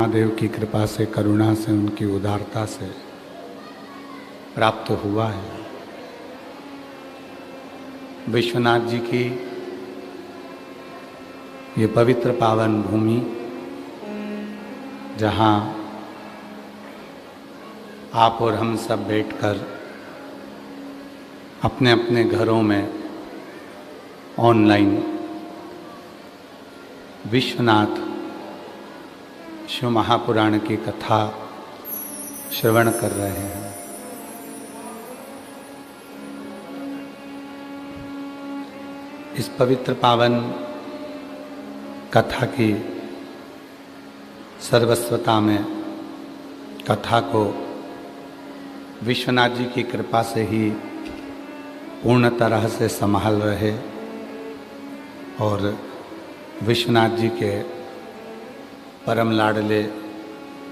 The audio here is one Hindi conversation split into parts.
महादेव की कृपा से, करुणा से, उनकी उदारता से प्राप्त हुआ है। विश्वनाथ जी की ये पवित्र पावन भूमि, जहाँ आप और हम सब बैठकर अपने अपने घरों में ऑनलाइन विश्वनाथ शिव महापुराण की कथा श्रवण कर रहे हैं। इस पवित्र पावन कथा की सर्वस्वता में कथा को विश्वनाथ जी की कृपा से ही पूर्ण तरह से संभाल रहे और विश्वनाथ जी के परम लाडले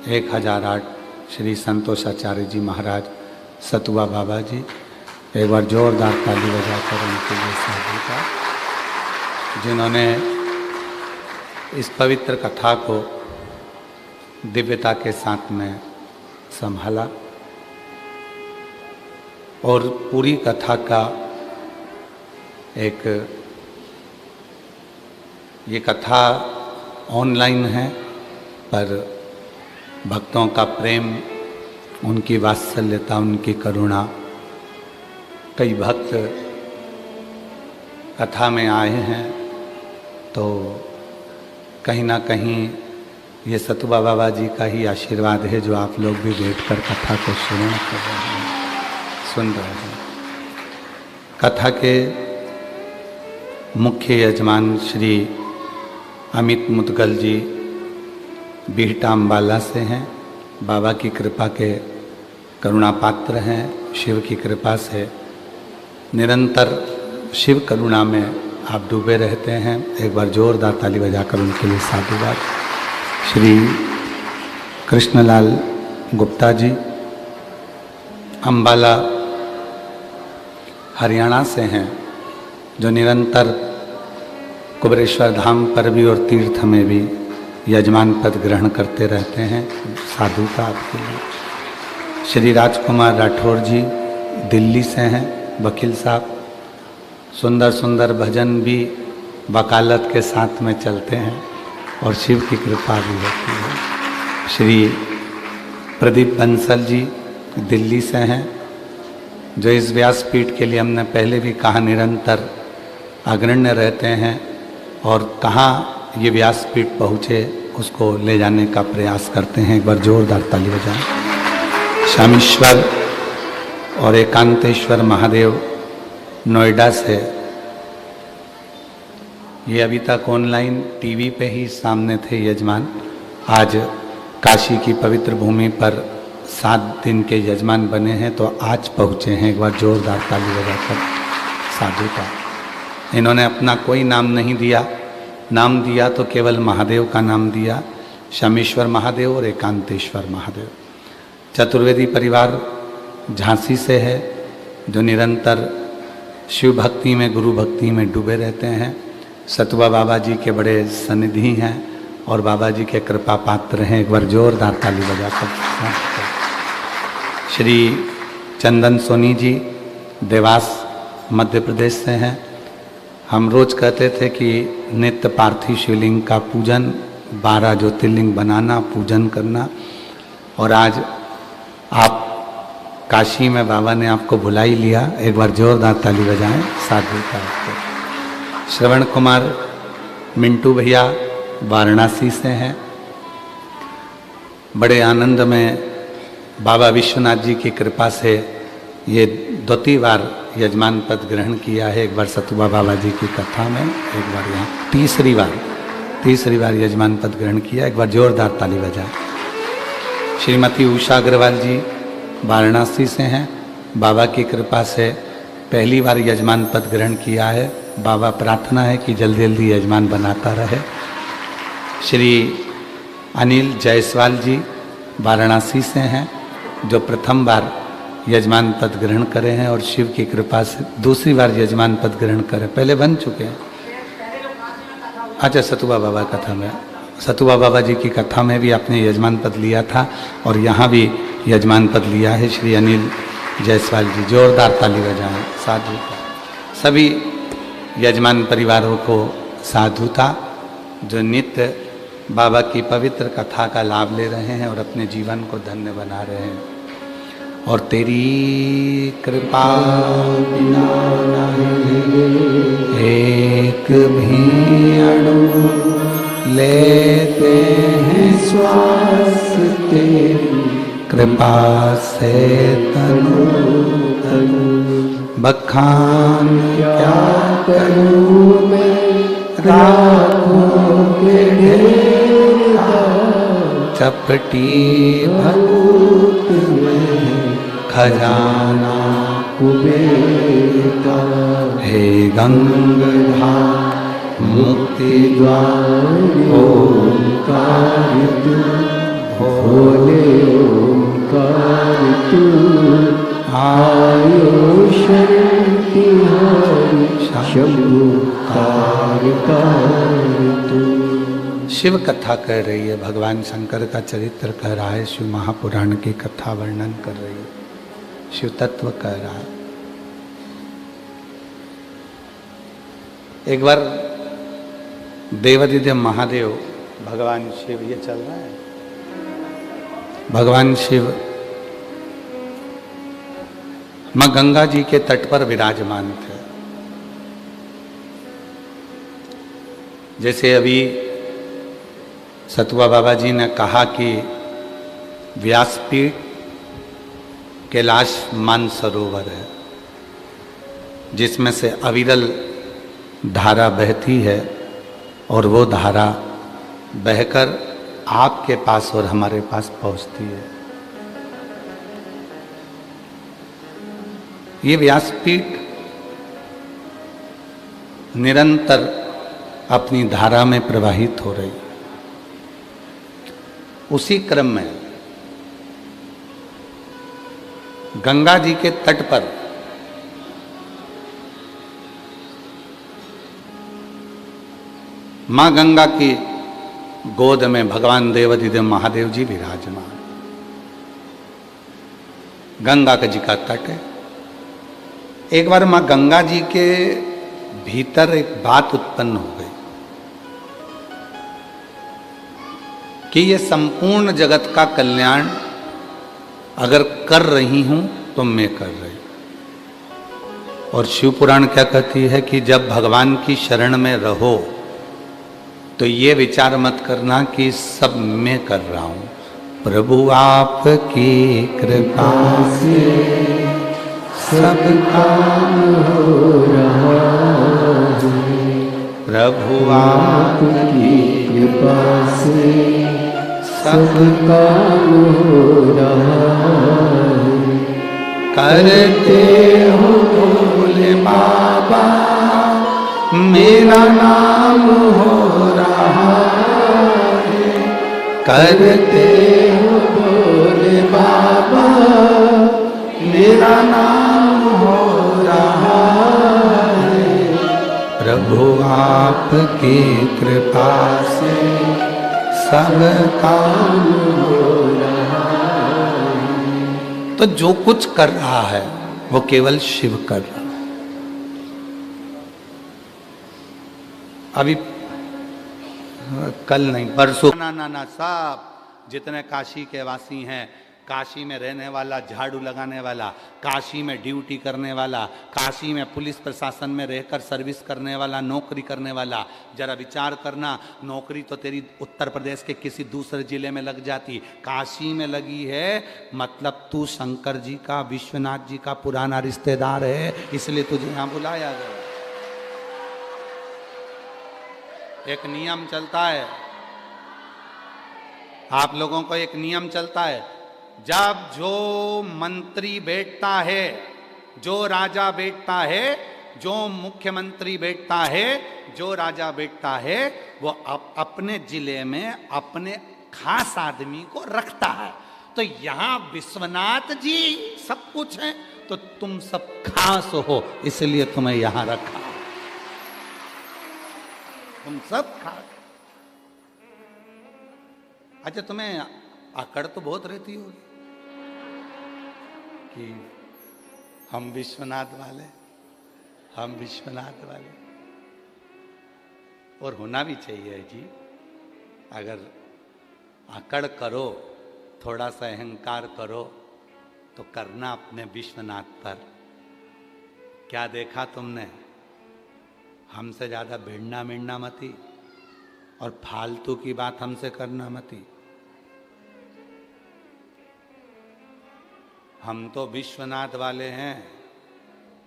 1008 श्री संतोषाचार्य जी महाराज सतुआ बाबा जी, एक बार जोरदार ताली बजाकर उनके लिए साधु का, जिन्होंने इस पवित्र कथा को दिव्यता के साथ में संभाला और पूरी कथा का ये कथा ऑनलाइन है, पर भक्तों का प्रेम, उनकी वात्सल्यता, उनकी करुणा, कई भक्त कथा में आए हैं, तो कहीं ना कहीं ये सतुबा बाबा जी का ही आशीर्वाद है जो आप लोग भी बैठकर कथा को सुन रहे हैं। कथा के मुख्य यजमान श्री अमित मुदगल जी बिहटा अम्बाला से हैं। बाबा की कृपा के करुणा पात्र हैं। शिव की कृपा से निरंतर शिव करुणा में आप डूबे रहते हैं। एक बार जोरदार ताली बजाकर उनके लिए साधुवाद। श्री कृष्णलाल गुप्ता जी अम्बाला हरियाणा से हैं, जो निरंतर कुबेरेश्वर धाम पर भी और तीर्थ में भी यजमान पद ग्रहण करते रहते हैं। साधु का आपके लिए। श्री राजकुमार राठौर जी दिल्ली से हैं, वकील साहब, सुंदर सुंदर भजन भी वकालत के साथ में चलते हैं और शिव की कृपा भी होती है। श्री प्रदीप बंसल जी दिल्ली से हैं, जो इस व्यासपीठ के लिए हमने पहले भी कहा निरंतर अग्रण्य रहते हैं और कहाँ ये व्यासपीठ पहुँचे उसको ले जाने का प्रयास करते हैं। एक बार जोरदार ताली बजाएं। शामेश्वर और एकांतेश्वर महादेव नोएडा से, ये अभी तक ऑनलाइन टीवी पे ही सामने थे यजमान, आज काशी की पवित्र भूमि पर 7 दिन के यजमान बने हैं, तो आज पहुँचे हैं। एक बार जोरदार ताली बजाकर साधु का। इन्होंने अपना कोई नाम नहीं दिया, नाम दिया तो केवल महादेव का नाम दिया, शामेश्वर महादेव और एकांतेश्वर महादेव। चतुर्वेदी परिवार झांसी से है, जो निरंतर शिव भक्ति में, गुरु भक्ति में डूबे रहते हैं। सतुआ बाबा जी के बड़े सनिधि हैं और बाबा जी के कृपा पात्र हैं। एक बार जोरदार ताली बजाकर। श्री चंदन सोनी जी देवास मध्य प्रदेश से हैं। हम रोज कहते थे कि नित्य पार्थिव शिवलिंग का पूजन, 12 ज्योतिर्लिंग बनाना, पूजन करना, और आज आप काशी में बाबा ने आपको बुला ही लिया। एक बार जोरदार ताली बजाएं साधु का। श्रवण कुमार मिंटू भैया वाराणसी से हैं, बड़े आनंद में बाबा विश्वनाथ जी की कृपा से ये 2 बार यजमान पद ग्रहण किया है। एक बार सतुबा बाबा जी की कथा में, एक बार यहाँ तीसरी बार यजमान पद ग्रहण किया। एक बार जोरदार ताली बजाएं। श्रीमती उषा अग्रवाल जी वाराणसी से हैं, बाबा की कृपा से पहली बार यजमान पद ग्रहण किया है। बाबा प्रार्थना है कि जल्दी जल्दी यजमान बनाता रहे। श्री अनिल जायसवाल जी वाराणसी से हैं, जो प्रथम बार यजमान पद ग्रहण करे हैं और शिव की कृपा से दूसरी बार यजमान पद ग्रहण करे। पहले बन चुके हैं। अच्छा, सतुबा बाबा कथा में सतुआ बाबा जी की कथा में भी आपने यजमान पद लिया था और यहाँ भी यजमान पद लिया है श्री अनिल जायसवाल जी। जोरदार ताली बजाएं साधु। सभी यजमान परिवारों को साधुता जो नित्य बाबा की पवित्र कथा का लाभ ले रहे हैं और अपने जीवन को धन्य बना रहे हैं। और तेरी कृपा बिना एक भी अणु लेते हैं श्वास, तेरी कृपा से तनु तनु बखान क्या करूं मैं, राखों के ढेर चपटी भूत में खजाना कुबेर का, हे गंगाधर मुक्ति द्वार ओंकार तू, भोले ओंकार तू, आयो शरण तिहारी शंभु कारकार तू। शिव कथा कह रही है, भगवान शंकर का चरित्र कह रहा है, शिव महापुराण की कथा वर्णन कर रही है, शिव तत्व कह रहा है। एक बार देवादिदेव महादेव भगवान शिव, ये चल रहा है, भगवान शिव मां गंगा जी के तट पर विराजमान थे। जैसे अभी सतुआ बाबा जी ने कहा कि व्यासपीठ कैलाश मानसरोवर है जिसमें से अविरल धारा बहती है और वो धारा बहकर आपके पास और हमारे पास पहुंचती है। ये व्यासपीठ निरंतर अपनी धारा में प्रवाहित हो रही। उसी क्रम में गंगा जी के तट पर मां गंगा की गोद में भगवान देवादिदेव महादेव जी विराजमान। गंगा जी का तट है। एक बार मां गंगा जी के भीतर एक बात उत्पन्न हो गई कि ये संपूर्ण जगत का कल्याण अगर कर रही हूं तो मैं कर रही हूं। और शिव पुराण क्या कहती है कि जब भगवान की शरण में रहो तो ये विचार मत करना कि सब मैं कर रहा हूं, प्रभु आपकी कृपा से सब काम हो रहा है, प्रभु आपकी कृपा से सब काम हो रहा है। करते हो भोले बाबा मेरा नाम हो रहा है, करते हो भोले बाबा मेरा नाम हो रहा है, प्रभु आपकी कृपा से सब काम हो रहा है। तो जो कुछ कर रहा है वो केवल शिव कर रहा है। अभी कल नहीं परसों ना सब जितने काशी के वासी हैं, काशी में रहने वाला, झाड़ू लगाने वाला, काशी में ड्यूटी करने वाला, काशी में पुलिस प्रशासन में रहकर सर्विस करने वाला, नौकरी करने वाला, जरा विचार करना, नौकरी तो तेरी उत्तर प्रदेश के किसी दूसरे जिले में लग जाती, काशी में लगी है मतलब तू शंकर जी का, विश्वनाथ जी का पुराना रिश्तेदार है, इसलिए तुझे यहाँ बुलाया गया। एक नियम चलता है, आप लोगों को एक नियम चलता है, जब जो मंत्री बैठता है, जो राजा बैठता है, जो मुख्यमंत्री बैठता है, जो राजा बैठता है, वो अपने जिले में अपने खास आदमी को रखता है। तो यहां विश्वनाथ जी सब कुछ है तो तुम सब खास हो, इसलिए तुम्हें यहां रखा, तुम सब खास। अच्छा, तुम्हें अकड़ तो बहुत रहती होगी कि हम विश्वनाथ वाले, हम विश्वनाथ वाले। और होना भी चाहिए जी। अगर अकड़ करो, थोड़ा सा अहंकार करो, तो करना अपने विश्वनाथ पर। क्या देखा तुमने? हमसे ज्यादा भिड़ना मिड़ना मती, और फालतू की बात हमसे करना मती। हम तो विश्वनाथ वाले हैं।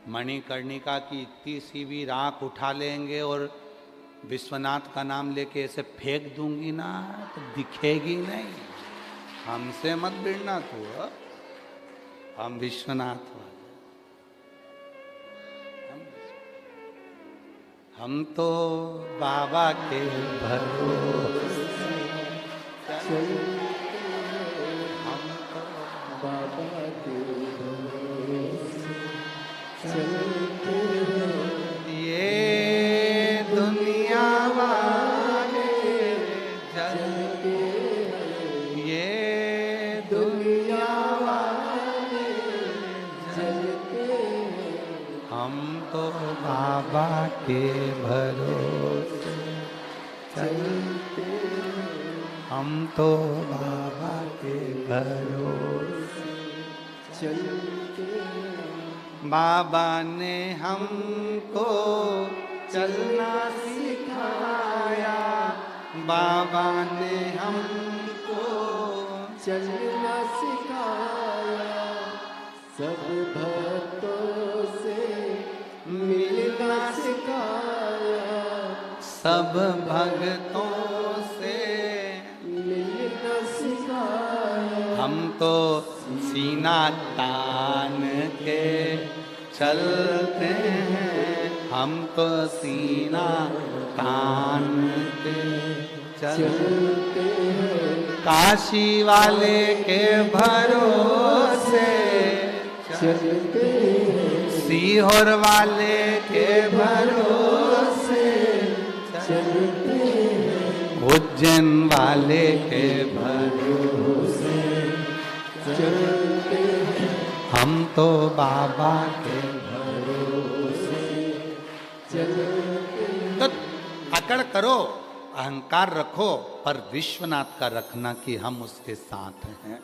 मणिकर्णिका की इतनी सी भी राख उठा लेंगे और विश्वनाथ का नाम लेके ऐसे फेंक दूंगी ना तो दिखेगी नहीं। हमसे मत भिड़ना तू। हम विश्वनाथ वाले। हम तो बाबा के भरोसे हम तो बाबा के भरोसे चलते हैं। ये दुनिया वाले चलते हैं। ये दुनिया वाले चलते हैं। हम तो बाबा के भरोसे चलते हैं। हम तो बाबा के भरोसे चलते हैं। बाबा ने हमको चलना सिखाया। बाबा ने हमको चलना सिखाया। सब भक्तों से मिलना सिखाया। सब भक्तों से मिलना सिखाया। हम तो सीना तान के चलते हैं। हम तो सीना तान के चलते हैं। काशी वाले के भरोसे चलते हैं। सीहोर वाले के भरोसे चलते हैं। उज्जैन वाले के भरोसे चलते हैं। हम तो बाबा के भरोसे चलते हैं। तो अकड़ करो, अहंकार रखो, पर विश्वनाथ का रखना कि हम उसके साथ हैं,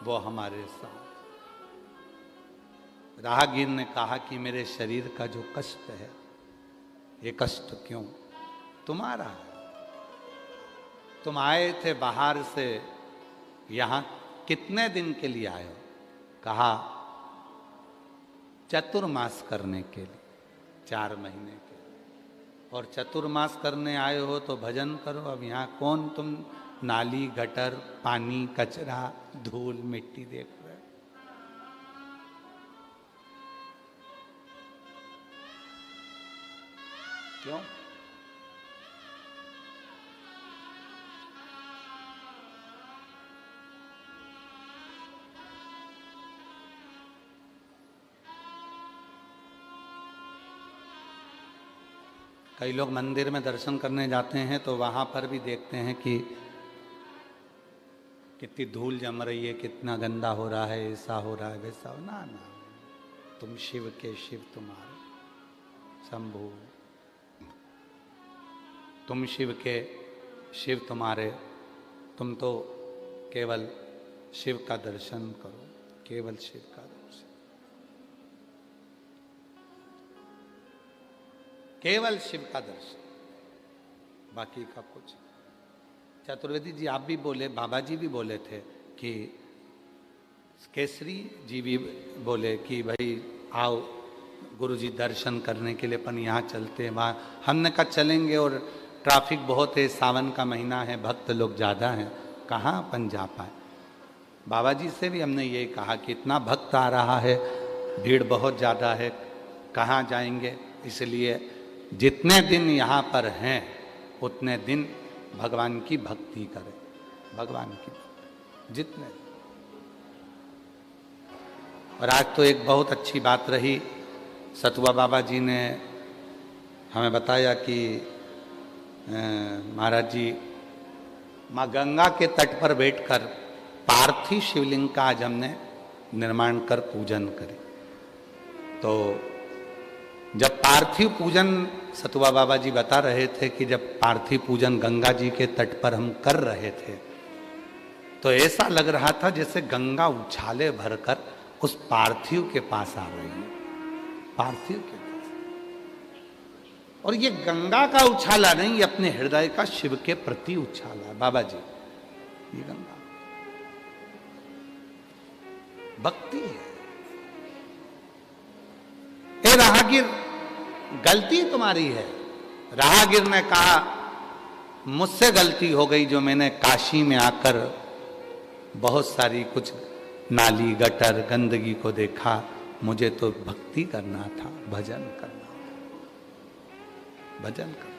वो हमारे साथ। राहगीर ने कहा कि मेरे शरीर का जो कष्ट है, ये कष्ट क्यों? तुम्हारा है। तुम आए थे बाहर से, यहां कितने दिन के लिए आए हो? कहा चतुर्मास करने के लिए, 4 महीने के लिए। और चतुर्मास करने आए हो तो भजन करो। अब यहाँ कौन तुम नाली, गटर, पानी, कचरा, धूल, मिट्टी देख रहे हो? क्यों? कई लोग मंदिर में दर्शन करने जाते हैं तो वहाँ पर भी देखते हैं कि कितनी धूल जम रही है, कितना गंदा हो रहा है, ऐसा हो रहा है, वैसा हो। ना ना, तुम शिव के शिव तुम्हारे, शंभु। तुम शिव के शिव तुम्हारे। तुम तो केवल शिव का दर्शन करो, केवल शिव का दर्शन, केवल शिव का दर्शन, बाकी का कुछ। चतुर्वेदी जी आप भी बोले, बाबा जी भी बोले थे कि केसरी जी भी बोले कि भाई आओ गुरु जी दर्शन करने के लिए अपन यहाँ चलते हैं। वहाँ हमने कहा चलेंगे, और ट्रैफिक बहुत है, सावन का महीना है, भक्त लोग ज़्यादा हैं, कहाँ अपन जा पाए। बाबा जी से भी हमने यही कहा कि इतना भक्त आ रहा है, भीड़ बहुत ज़्यादा है, कहाँ जाएंगे। इसलिए जितने दिन यहाँ पर हैं उतने दिन भगवान की भक्ति करें, भगवान की जितने। और आज तो एक बहुत अच्छी बात रही, सतुआ बाबा जी ने हमें बताया कि महाराज जी माँ गंगा के तट पर बैठकर पार्थिव शिवलिंग का आज हमने निर्माण कर पूजन करे। तो जब पार्थिव पूजन, सतुआ बाबा जी बता रहे थे कि जब पार्थिव पूजन गंगा जी के तट पर हम कर रहे थे तो ऐसा लग रहा था जैसे गंगा उछाले भरकर उस पार्थिव के पास आ रही है, पार्थिव के पास। और ये गंगा का उछाला नहीं, ये अपने हृदय का शिव के प्रति उछाला। बाबा जी, ये गंगा भक्ति है। ए राहगीर, गलती तुम्हारी है। राहगीर ने कहा मुझसे गलती हो गई जो मैंने काशी में आकर बहुत सारी कुछ नाली गटर गंदगी को देखा। मुझे तो भक्ति करना था, भजन करना था, भजन करना।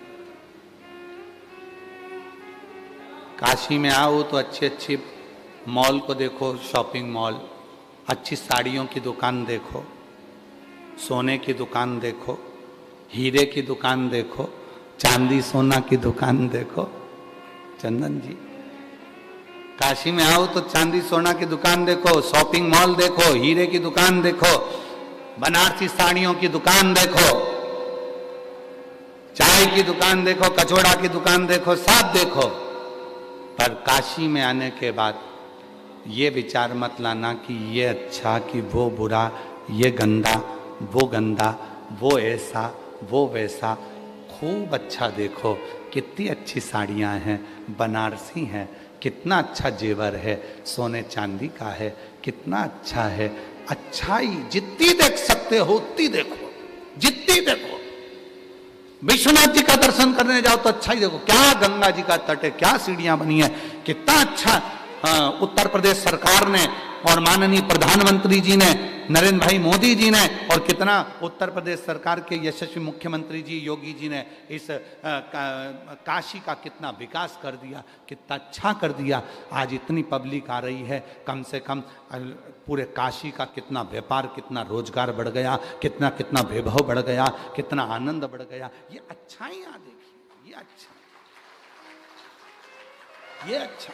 काशी में आओ तो अच्छे अच्छे मॉल को देखो, शॉपिंग मॉल, अच्छी साड़ियों की दुकान देखो, सोने की दुकान देखो, हीरे की दुकान देखो, चांदी सोना की दुकान देखो। चंदन जी, काशी में आओ तो चांदी सोना की दुकान देखो, शॉपिंग मॉल देखो, हीरे की दुकान देखो, बनारसी साड़ियों की दुकान देखो, चाय की दुकान देखो, कचौड़ा की दुकान देखो, सब देखो। पर काशी में आने के बाद ये विचार मत लाना कि ये अच्छा कि वो बुरा, ये गंदा वो गंदा, वो ऐसा वो वैसा। खूब अच्छा देखो, कितनी अच्छी साड़ियाँ हैं, बनारसी हैं, कितना अच्छा जेवर है, सोने चांदी का है, कितना अच्छा है। अच्छाई जितनी देख सकते हो उतनी देखो, जितनी देखो। विश्वनाथ जी का दर्शन करने जाओ तो अच्छा ही देखो, क्या गंगा जी का तट है, क्या सीढ़ियां बनी है, कितना अच्छा उत्तर प्रदेश सरकार ने और माननीय प्रधानमंत्री जी ने, नरेंद्र भाई मोदी जी ने, और कितना उत्तर प्रदेश सरकार के यशस्वी मुख्यमंत्री जी योगी जी ने इस काशी का कितना विकास कर दिया, कितना अच्छा कर दिया। आज इतनी पब्लिक आ रही है, कम से कम पूरे काशी का कितना व्यापार, कितना रोजगार बढ़ गया, कितना कितना वैभव बढ़ गया, कितना आनंद बढ़ गया। ये अच्छाइयाँ देखिए, ये अच्छा, ये अच्छा।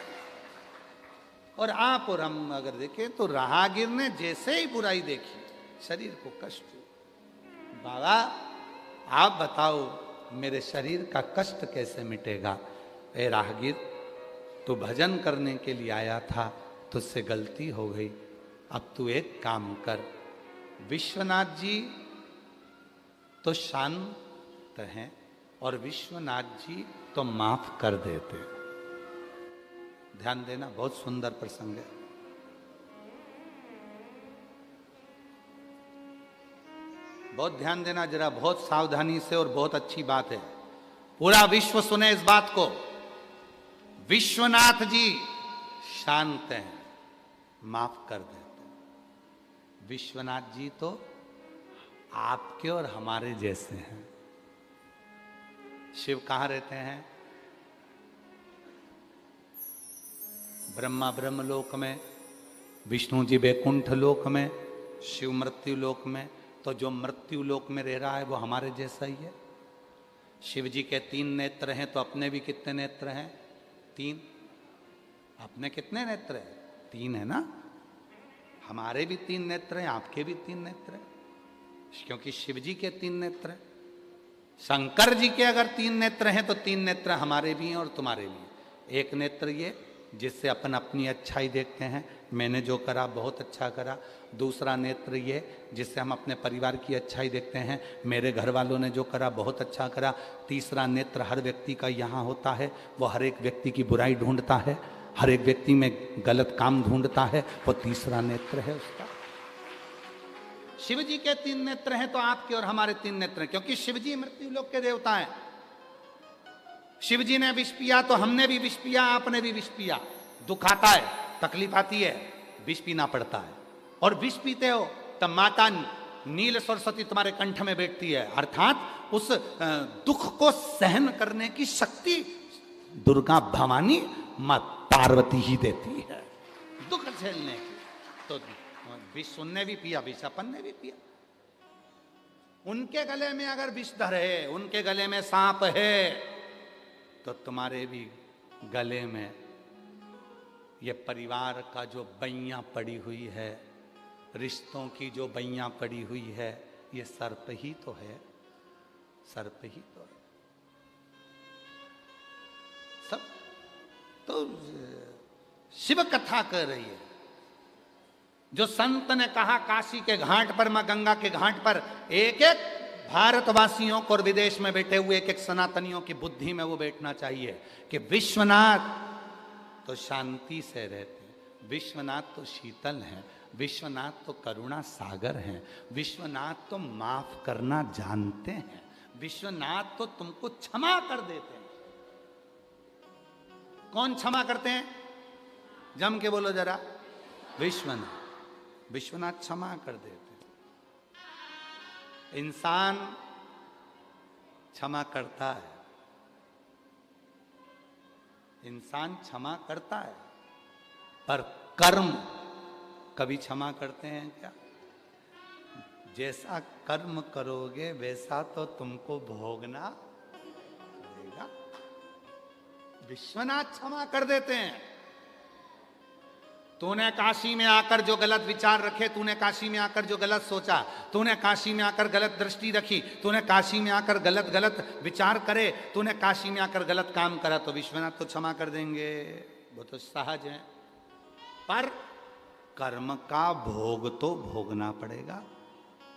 और आप और हम अगर देखें तो राहगीर ने जैसे ही बुराई देखी, शरीर को कष्ट हुआ। बाबा आप बताओ मेरे शरीर का कष्ट कैसे मिटेगा? ए राहगीर, तू भजन करने के लिए आया था, तुझसे गलती हो गई। अब तू एक काम कर, विश्वनाथ जी तो शांत हैं और विश्वनाथ जी तो माफ कर देते। ध्यान देना, बहुत सुंदर प्रसंग है। बहुत ध्यान देना जरा, बहुत सावधानी से, और बहुत अच्छी बात है। पूरा विश्व सुने इस बात को। विश्वनाथ जी शांत हैं, माफ कर देते। विश्वनाथ जी तो आपके और हमारे जैसे हैं। शिव कहाँ रहते हैं? ब्रह्मा ब्रह्मलोक में, विष्णु जी वैकुंठ लोक में, शिव मृत्यु लोक में। तो जो मृत्यु लोक में रह रहा है वो हमारे जैसा ही है। शिव जी के 3 नेत्र हैं, तो अपने भी कितने नेत्र हैं? 3। अपने कितने नेत्र हैं? 3 है ना। हमारे भी 3 नेत्र हैं, आपके भी 3 नेत्र हैं, क्योंकि शिव जी के 3 नेत्र हैं। शंकर जी के अगर 3 नेत्र हैं तो 3 नेत्र हमारे भी हैं और तुम्हारे भी हैं। एक नेत्र ये जिससे अपन अपनी अच्छाई देखते हैं, मैंने जो करा बहुत अच्छा करा। दूसरा नेत्र ये जिससे हम अपने परिवार की अच्छाई देखते हैं, मेरे घर वालों ने जो करा बहुत अच्छा करा। तीसरा नेत्र हर व्यक्ति का यहाँ होता है, वो हर एक व्यक्ति की बुराई ढूंढता है, हर एक व्यक्ति में गलत काम ढूंढता है, वो तीसरा नेत्र है उसका। शिव जी के 3 नेत्र हैं तो आपके और हमारे 3 नेत्र हैं, क्योंकि शिव जी मृत्यु लोक के देवता हैं। शिव जी ने विष पिया तो हमने भी विष पिया, आपने भी विष पिया। दुख आता है, तकलीफ आती है, विष पीना पड़ता है। और विष पीते हो तब माता नील सरस्वती तुम्हारे कंठ में बैठती है, अर्थात उस दुख को सहन करने की शक्ति दुर्गा भवानी मां पार्वती ही देती है, दुख झेलने की। तो विष सुनने भी पिया, विष अपन ने भी पिया। उनके गले में अगर विषधर है, उनके गले में सांप है, तो तुम्हारे भी गले में ये परिवार का जो बैयां पड़ी हुई है, रिश्तों की जो बैयां पड़ी हुई है, ये सर्प ही तो है, सर्प ही तो है सब। तो शिव कथा कर रही है। जो संत ने कहा काशी के घाट पर, मां गंगा के घाट पर, एक एक भारतवासियों को और विदेश में बैठे हुए एक एक सनातनियों की बुद्धि में वो बैठना चाहिए कि विश्वनाथ तो शांति से रहते हैं, विश्वनाथ तो शीतल हैं, विश्वनाथ तो करुणा सागर हैं, विश्वनाथ तो माफ करना जानते हैं, विश्वनाथ तो तुमको क्षमा कर देते हैं। कौन क्षमा करते हैं? जम के बोलो जरा। विश्वनाथ, विश्वनाथ क्षमा कर देते हैं। इंसान क्षमा करता है, इंसान क्षमा करता है, पर कर्म कभी क्षमा करते हैं क्या? जैसा कर्म करोगे वैसा तो तुमको भोगना पड़ेगा। विश्वनाथ क्षमा कर देते हैं। तूने काशी में आकर जो गलत विचार रखे, तूने काशी में आकर जो गलत सोचा, तूने काशी में आकर गलत दृष्टि रखी, तूने काशी में आकर गलत गलत विचार करे, तूने काशी में आकर गलत काम करा, तो विश्वनाथ तो क्षमा कर देंगे, वो तो सहज है। पर कर्म का भोग तो भोगना पड़ेगा।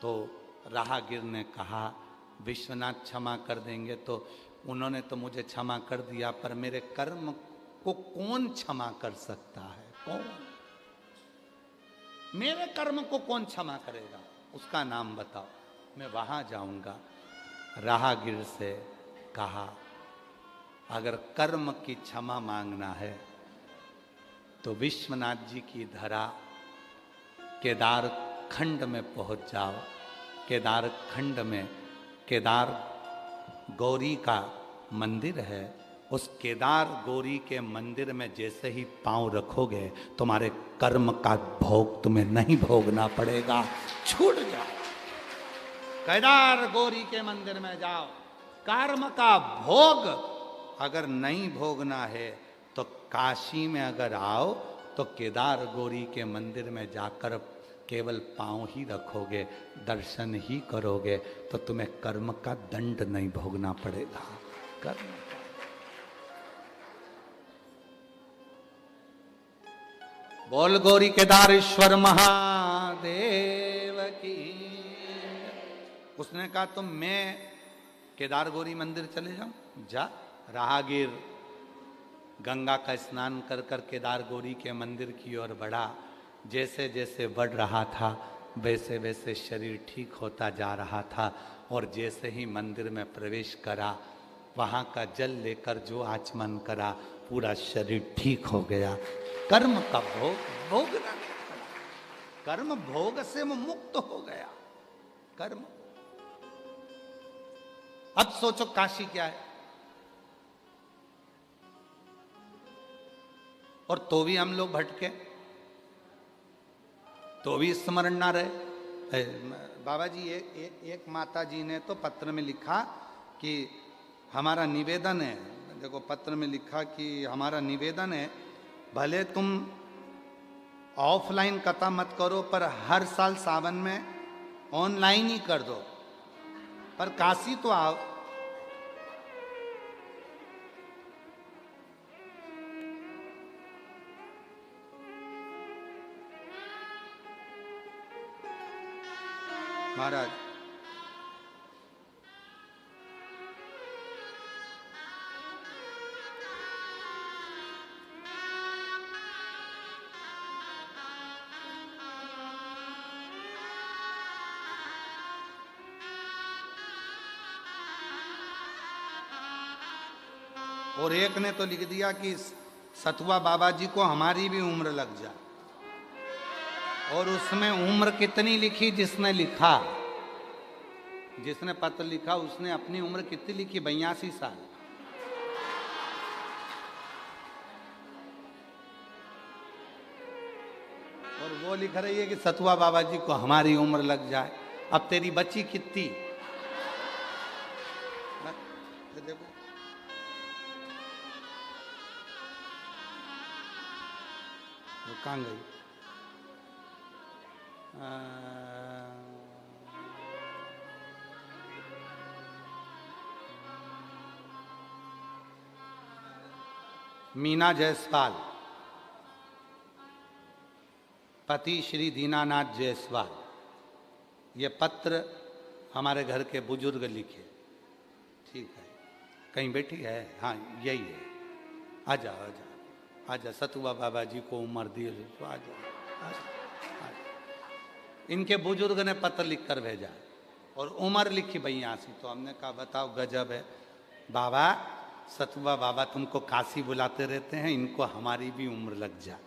तो राहगीर ने कहा विश्वनाथ क्षमा कर देंगे, तो उन्होंने तो मुझे क्षमा कर दिया, पर मेरे कर्म को कौन क्षमा कर सकता है? कौन? मेरे कर्म को कौन क्षमा करेगा? उसका नाम बताओ, मैं वहां जाऊंगा। राहगीर से कहा अगर कर्म की क्षमा मांगना है तो विश्वनाथ जी की धरा केदार खंड में पहुंच जाओ। केदार खंड में केदार गौरी का मंदिर है। उस केदार गौरी के मंदिर में जैसे ही पांव रखोगे तुम्हारे कर्म का भोग तुम्हें नहीं भोगना पड़ेगा, छूट जाओ। केदार गौरी के मंदिर में जाओ। कर्म का भोग अगर नहीं भोगना है तो काशी में अगर आओ तो केदार गौरी के मंदिर में जाकर केवल पांव ही रखोगे, दर्शन ही करोगे, तो तुम्हें कर्म का दंड नहीं भोगना पड़ेगा। कर्म बोल गौरी केदारेश्वर महादेव की। उसने कहा तो मैं केदार गौरी मंदिर चले जाऊं? जा। राहगीर गंगा का स्नान कर कर केदार गौरी के मंदिर की ओर बढ़ा। जैसे जैसे बढ़ रहा था वैसे वैसे शरीर ठीक होता जा रहा था, और जैसे ही मंदिर में प्रवेश करा वहाँ का जल लेकर जो आचमन करा पूरा शरीर ठीक हो गया। कर्म का भोग भोगना नहीं पड़ा, कर्म भोग से वो मुक्त हो गया। कर्म। अब सोचो काशी क्या है, और तो भी हम लोग भटके, तो भी स्मरण ना रहे। बाबा जी एक माता जी ने तो पत्र में लिखा कि हमारा निवेदन है, देखो पत्र में लिखा कि हमारा निवेदन है भले तुम ऑफलाइन कथा मत करो पर हर साल सावन में ऑनलाइन ही कर दो, पर काशी तो आओ। महाराज और एक ने तो लिख दिया कि सतुआ बाबा जी को हमारी भी उम्र लग जाए, और उसमें उम्र कितनी लिखी जिसने लिखा, जिसने पत्र लिखा उसने अपनी उम्र कितनी लिखी? 82 साल। और वो लिख रही है कि सतुआ बाबा जी को हमारी उम्र लग जाए। अब तेरी बच्ची कितनी? देखो कहाँ गई? मीना जायसवाल, पति श्री दीनानाथ जायसवाल। ये पत्र हमारे घर के बुजुर्ग लिखे। ठीक है, कहीं बैठी है? हाँ यही है। आ जाओ आ जाओ आ जाओ, सतुआ बाबा जी को उम्र दी तो आ जाओ। इनके बुजुर्ग ने पत्र लिख कर भेजा और उम्र लिखी 82। तो हमने कहा बताओ गजब है बाबा, सतुआ बाबा तुमको काशी बुलाते रहते हैं, इनको हमारी भी उम्र लग जाए।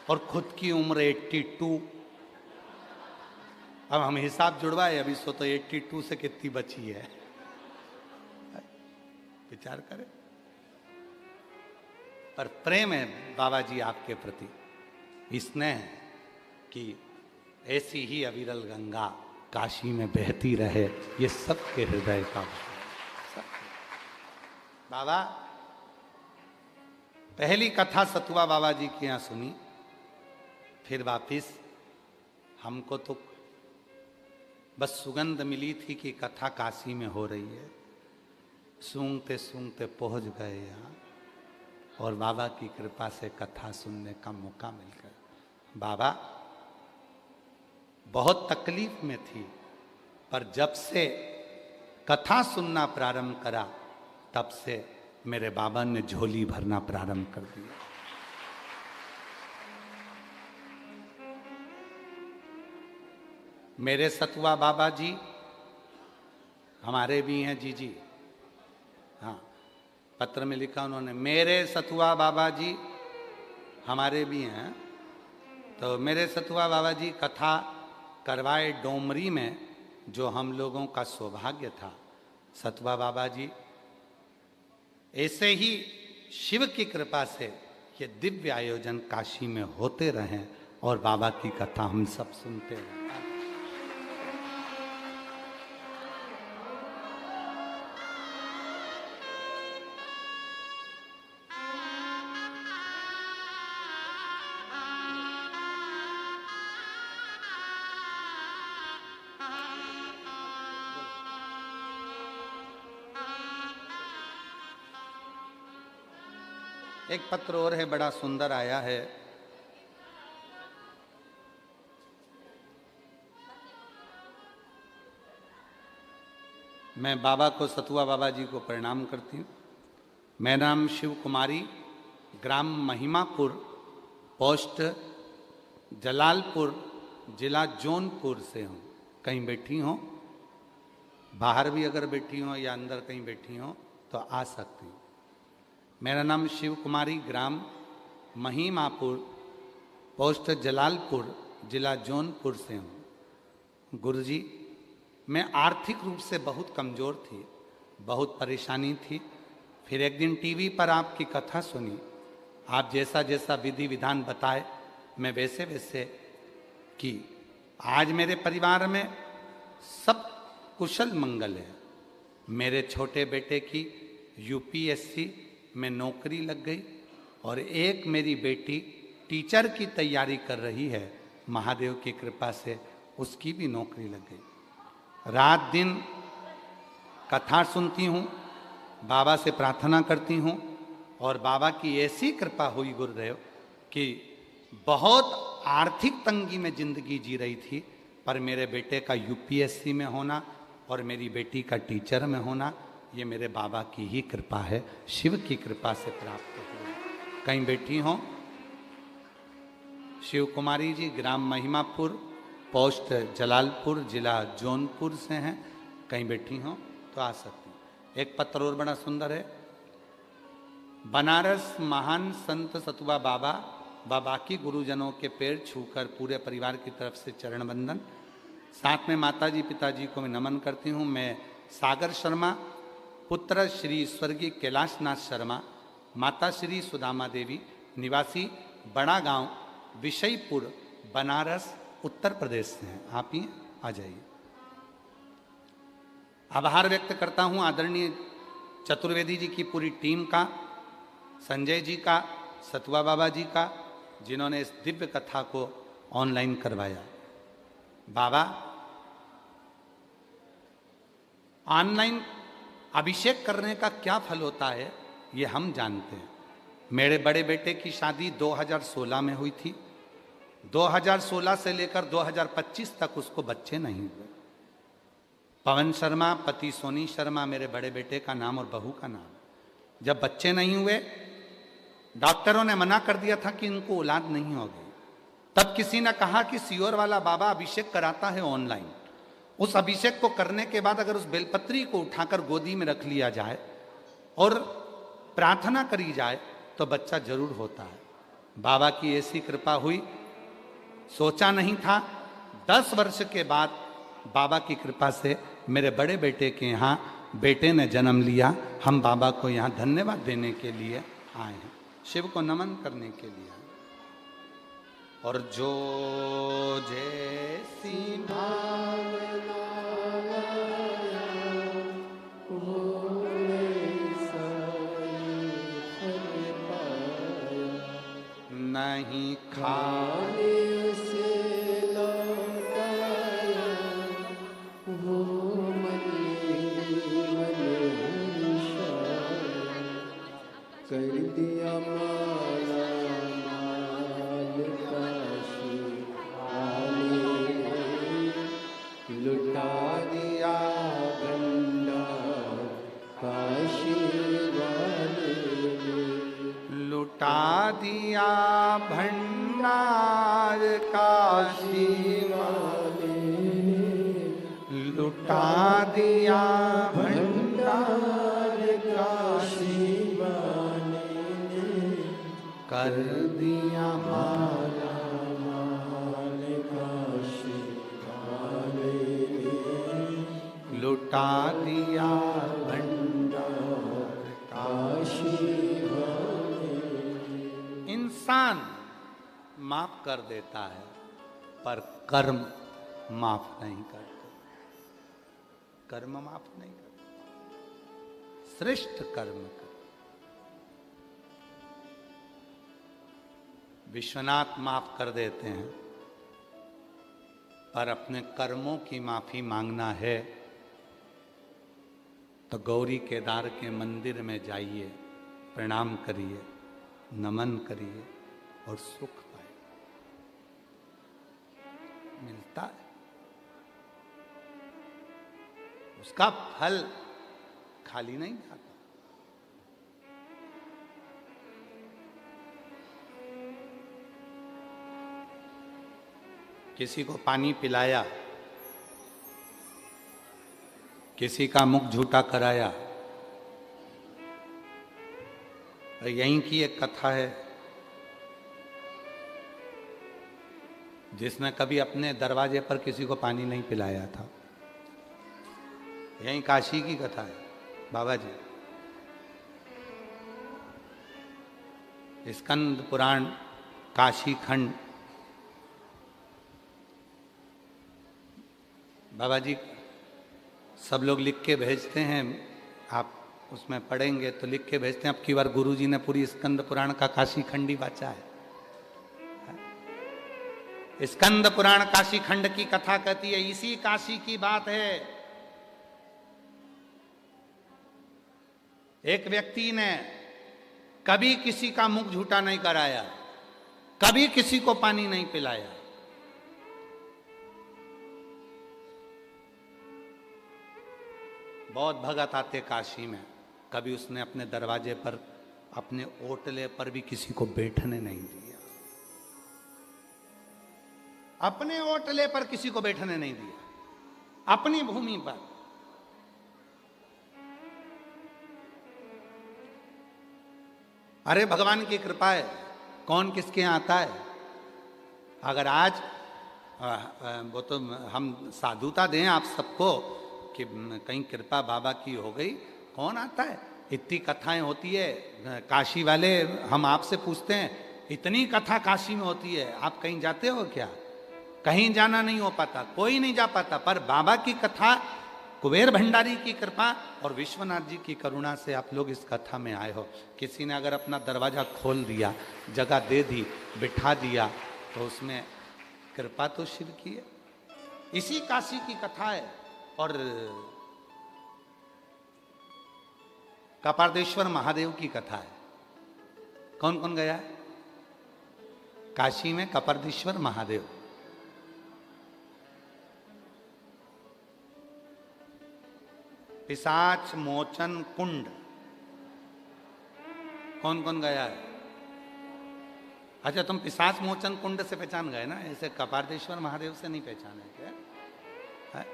और खुद की उम्र 82। अब हम हिसाब जुड़वाए, अभी सो तो 82 से कितनी बची है, विचार करें। पर प्रेम है बाबा जी आपके प्रति, स्नेह है कि ऐसी ही अविरल गंगा काशी में बहती रहे, ये सबके हृदय का सब। बाबा पहली कथा सतुआ बाबा जी के यहाँ सुनी, फिर वापिस हमको तो बस सुगंध मिली थी कि कथा काशी में हो रही है। सूंघते सूंघते पहुंच गए यहाँ और बाबा की कृपा से कथा सुनने का मौका मिल गया। बाबा बहुत तकलीफ में थी, पर जब से कथा सुनना प्रारंभ करा तब से मेरे बाबा ने झोली भरना प्रारंभ कर दिया। मेरे सतुआ बाबा जी हमारे भी हैं जी। हाँ, पत्र में लिखा उन्होंने, मेरे सतुआ बाबा जी हमारे भी हैं। तो मेरे सतुआ बाबा जी कथा करवाए डोमरी में, जो हम लोगों का सौभाग्य था। सतुआ बाबा जी ऐसे ही शिव की कृपा से ये दिव्य आयोजन काशी में होते रहें और बाबा की कथा हम सब सुनते रहें। एक पत्र और है, बड़ा सुंदर आया है। मैं बाबा को, सतुआ बाबा जी को प्रणाम करती हूँ। मेरा नाम शिव कुमारी, ग्राम महिमापुर, पोस्ट जलालपुर, जिला जौनपुर से हूँ। कहीं बैठी हो, बाहर भी अगर बैठी हो या अंदर कहीं बैठी हो तो आ सकती हूँ। मेरा नाम शिव कुमारी, ग्राम महिमापुर, पोस्ट जलालपुर, जिला जौनपुर से हूँ। गुरुजी, मैं आर्थिक रूप से बहुत कमज़ोर थी, बहुत परेशानी थी। फिर एक दिन टीवी पर आपकी कथा सुनी, आप जैसा जैसा विधि विधान बताए मैं वैसे वैसे की। आज मेरे परिवार में सब कुशल मंगल है। मेरे छोटे बेटे की यूपीएससी में नौकरी लग गई और एक मेरी बेटी टीचर की तैयारी कर रही है। महादेव की कृपा से उसकी भी नौकरी लग गई। रात दिन कथा सुनती हूँ, बाबा से प्रार्थना करती हूँ और बाबा की ऐसी कृपा हुई गुरुदेव कि बहुत आर्थिक तंगी में ज़िंदगी जी रही थी, पर मेरे बेटे का यूपीएससी में होना और मेरी बेटी का टीचर में होना, ये मेरे बाबा की ही कृपा है, शिव की कृपा से प्राप्त हुआ। कहीं बैठी हो, शिव कुमारी जी, ग्राम महिमापुर, पोस्ट जलालपुर, जिला जौनपुर से हैं। कहीं बैठी हो तो आ सकती हैं। एक पत्र और बड़ा सुंदर है। बनारस महान संत सतुआ बाबा व बाकी गुरुजनों के पैर छूकर पूरे परिवार की तरफ से चरण वंदन। साथ में माताजी पिताजी को मैं नमन करती हूँ। मैं सागर शर्मा, पुत्र श्री स्वर्गीय कैलाशनाथ शर्मा, माता श्री सुदामा देवी, निवासी बड़ा गांव, विषयपुर, बनारस, उत्तर प्रदेश से हैं। आप ही आ जाइए। आभार व्यक्त करता हूं आदरणीय चतुर्वेदी जी की पूरी टीम का, संजय जी का, सतुआ बाबा जी का, जिन्होंने इस दिव्य कथा को ऑनलाइन करवाया। बाबा, ऑनलाइन अभिषेक करने का क्या फल होता है ये हम जानते हैं। मेरे बड़े बेटे की शादी 2016 में हुई थी। 2016 से लेकर 2025 तक उसको बच्चे नहीं हुए। पवन शर्मा पति सोनी शर्मा मेरे बड़े बेटे का नाम और बहू का नाम। जब बच्चे नहीं हुए, डॉक्टरों ने मना कर दिया था कि इनको औलाद नहीं होगी। तब किसी ने कहा कि सियोर वाला बाबा अभिषेक कराता है ऑनलाइन। उस अभिषेक को करने के बाद अगर उस बेलपत्री को उठाकर गोदी में रख लिया जाए और प्रार्थना करी जाए तो बच्चा जरूर होता है। बाबा की ऐसी कृपा हुई, सोचा नहीं था। 10 वर्ष के बाद बाबा की कृपा से मेरे बड़े बेटे के यहाँ बेटे ने जन्म लिया। हम बाबा को यहाँ धन्यवाद देने के लिए आए हैं, शिव को नमन करने के लिए। और जो जैसी भावना वो ऐसा ही फल पाया, नहीं खाने से लौटाया वो मन हर्षाया, कर दिया माला माल काशी वाले, लुटा दिया भंडार काशी वाले ने, लुटा दिया भंडार काशी वाले ने, लुटा दिया भंडार काशी वाले ने, कर दिया माला माल काशी वाले ने, लुटा दिया भंडार काशी वाले ने। इंसान माफ कर देता है पर कर्म माफ नहीं करते। कर्म माफ नहीं करते, श्रेष्ठ कर्म कर। विश्वनाथ माफ कर देते हैं, पर अपने कर्मों की माफी मांगना है तो गौरी केदार के मंदिर में जाइए, प्रणाम करिए, नमन करिए और सुख पाए, मिलता है। उसका फल खाली नहीं जाता। किसी को पानी पिलाया, किसी का मुख झूठा कराया। यहीं की एक कथा है जिसने कभी अपने दरवाजे पर किसी को पानी नहीं पिलाया था। यहीं काशी की कथा है बाबा जी। स्कंद पुराण काशी खंड, बाबा जी सब लोग लिख के भेजते हैं, आप उसमें पढ़ेंगे तो लिख के भेजते हैं। अब की बार गुरु जी ने पूरी स्कंद पुराण का काशी खंड ही वाचा है। स्कंद पुराण काशी खंड की कथा कहती है, इसी काशी की बात है। एक व्यक्ति ने कभी किसी का मुख झूठा नहीं कराया, कभी किसी को पानी नहीं पिलाया। बहुत भगत आते काशी में, कभी उसने अपने दरवाजे पर, अपने ओटले पर भी किसी को बैठने नहीं दिया। अपने ओटले पर किसी को बैठने नहीं दिया, अपनी भूमि पर। अरे भगवान की कृपा है, कौन किसके यहाँ आता है। अगर आज वो तो हम साधुता दें आप सबको कि कहीं कृपा बाबा की हो गई, कौन आता है। इतनी कथाएं होती है काशी वाले, हम आपसे पूछते हैं इतनी कथा काशी में होती है, आप कहीं जाते हो क्या। कहीं जाना नहीं हो पाता, कोई नहीं जा पाता, पर बाबा की कथा कुबेर भंडारी की कृपा और विश्वनाथ जी की करुणा से आप लोग इस कथा में आए हो। किसी ने अगर अपना दरवाजा खोल दिया, जगह दे दी, बिठा दिया, तो उसमें कृपा तो शिव की है। इसी काशी की कथा है। और कपार्देश्वर महादेव की कथा है। कौन कौन गया है काशी में? कपार्देश्वर महादेव। पिशाच मोचन कुंड, कौन कौन गया है? अच्छा, तुम पिशाच मोचन कुंड से पहचान गए ना, ऐसे कपार्देश्वर महादेव से नहीं पहचाने क्या? है?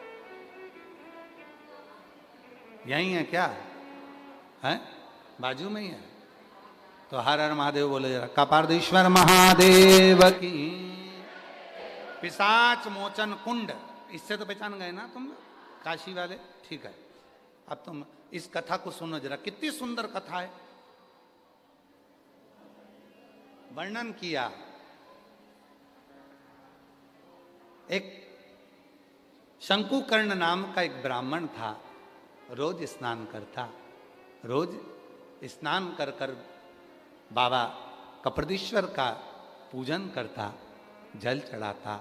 यही है क्या? है बाजू में ही है। तो हर हर महादेव बोले जरा, कपार्देश्वर महादेव की। पिशाच मोचन कुंड, इससे तो पहचान गए ना तुम काशी वाले? ठीक है, अब तुम इस कथा को सुनो जरा, कितनी सुंदर कथा है। वर्णन किया एक शंकुकर्ण नाम का एक ब्राह्मण था, रोज स्नान करता, रोज स्नान कर कर बाबा कपार्देश्वर का पूजन करता, जल चढ़ाता।